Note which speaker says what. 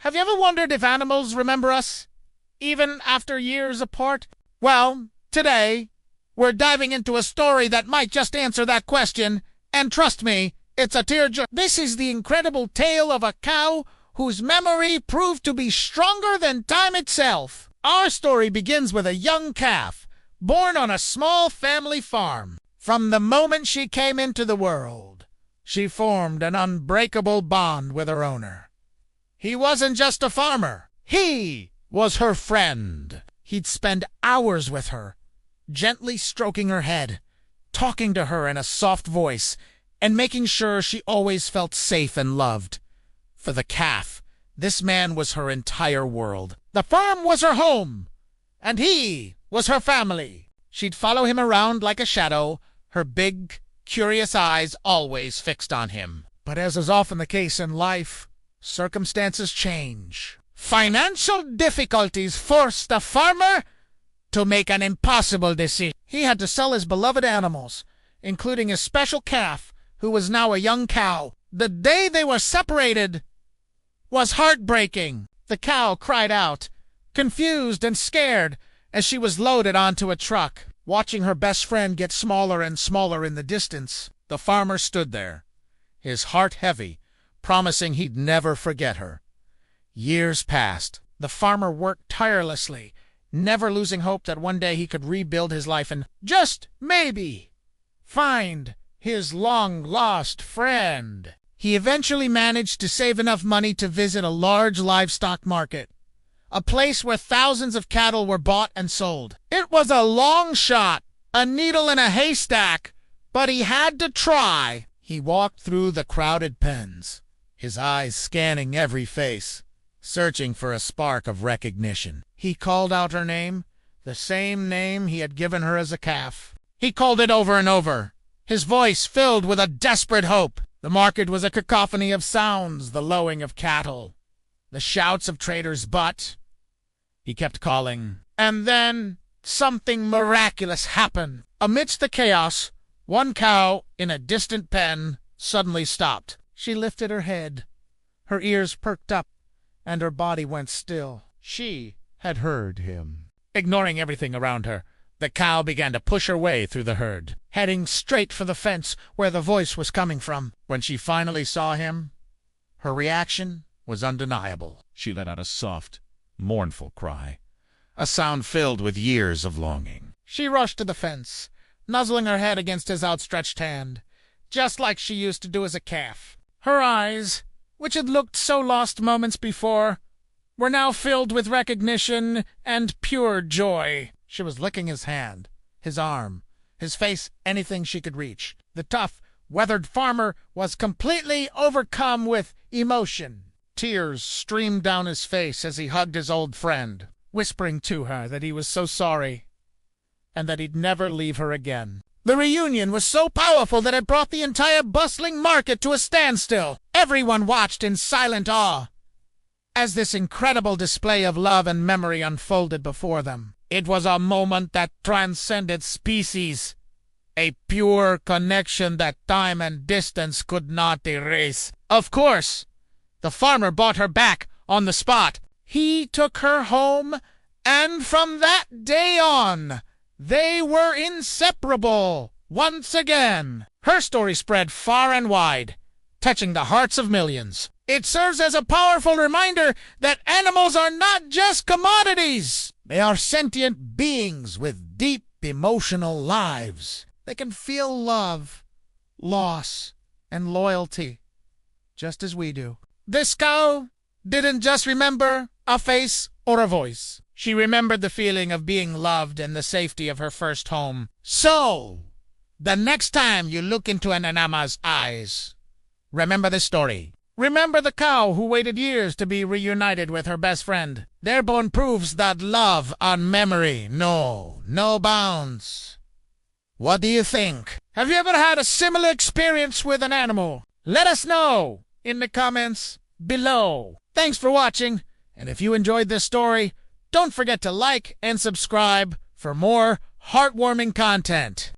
Speaker 1: Have you ever wondered if animals remember us, even after years apart? Well, today, we're diving into a story that might just answer that question, and trust me, it's a tearjerker. This is the incredible tale of a cow whose memory proved to be stronger than time itself. Our story begins with a young calf, born on a small family farm. From the moment she came into the world, she formed an unbreakable bond with her owner. He wasn't just a farmer. He was her friend. He'd spend hours with her, gently stroking her head, talking to her in a soft voice, and making sure she always felt safe and loved. For the calf, this man was her entire world. The farm was her home, and he was her family. She'd follow him around like a shadow, her big, curious eyes always fixed on him. But as is often the case in life, circumstances change. Financial difficulties forced the farmer to make an impossible decision. He had to sell his beloved animals, including his special calf, who was now a young cow. The day they were separated was heartbreaking. The cow cried out, confused and scared, as she was loaded onto a truck. Watching her best friend get smaller and smaller in the distance, the farmer stood there, his heart heavy, promising he'd never forget her. Years passed. The farmer worked tirelessly, never losing hope that one day he could rebuild his life and, just maybe, find his long-lost friend. He eventually managed to save enough money to visit a large livestock market, a place where thousands of cattle were bought and sold. It was a long shot, a needle in a haystack, but he had to try. He walked through the crowded pens, his eyes scanning every face, searching for a spark of recognition. He called out her name, the same name he had given her as a calf. He called it over and over, his voice filled with a desperate hope. The market was a cacophony of sounds, the lowing of cattle, the shouts of traders, but he kept calling. And then something miraculous happened. Amidst the chaos, one cow in a distant pen suddenly stopped. She lifted her head, her ears perked up, and her body went still. She had heard him. Ignoring everything around her, the cow began to push her way through the herd, heading straight for the fence where the voice was coming from. When she finally saw him, her reaction was undeniable. She let out a soft, mournful cry, a sound filled with years of longing. She rushed to the fence, nuzzling her head against his outstretched hand, just like she used to do as a calf. Her eyes, which had looked so lost moments before, were now filled with recognition and pure joy. She was licking his hand, his arm, his face, anything she could reach. The tough, weathered farmer was completely overcome with emotion. Tears streamed down his face as he hugged his old friend, whispering to her that he was so sorry and that he'd never leave her again. The reunion was so powerful that it brought the entire bustling market to a standstill. Everyone watched in silent awe as this incredible display of love and memory unfolded before them. It was a moment that transcended species, a pure connection that time and distance could not erase. Of course, the farmer bought her back on the spot. He took her home, and from that day on, they were inseparable once again. Her story spread far and wide, touching the hearts of millions. It serves as a powerful reminder that animals are not just commodities. They are sentient beings with deep emotional lives. They can feel love, loss, and loyalty, just as we do. This cow didn't just remember a face or a voice. She remembered the feeling of being loved and the safety of her first home. So, the next time you look into an animal's eyes, remember this story. Remember the cow who waited years to be reunited with her best friend. Their bond proves that love and memory know no bounds. What do you think? Have you ever had a similar experience with an animal? Let us know in the comments below. Thanks for watching, and if you enjoyed this story, don't forget to like and subscribe for more heartwarming content.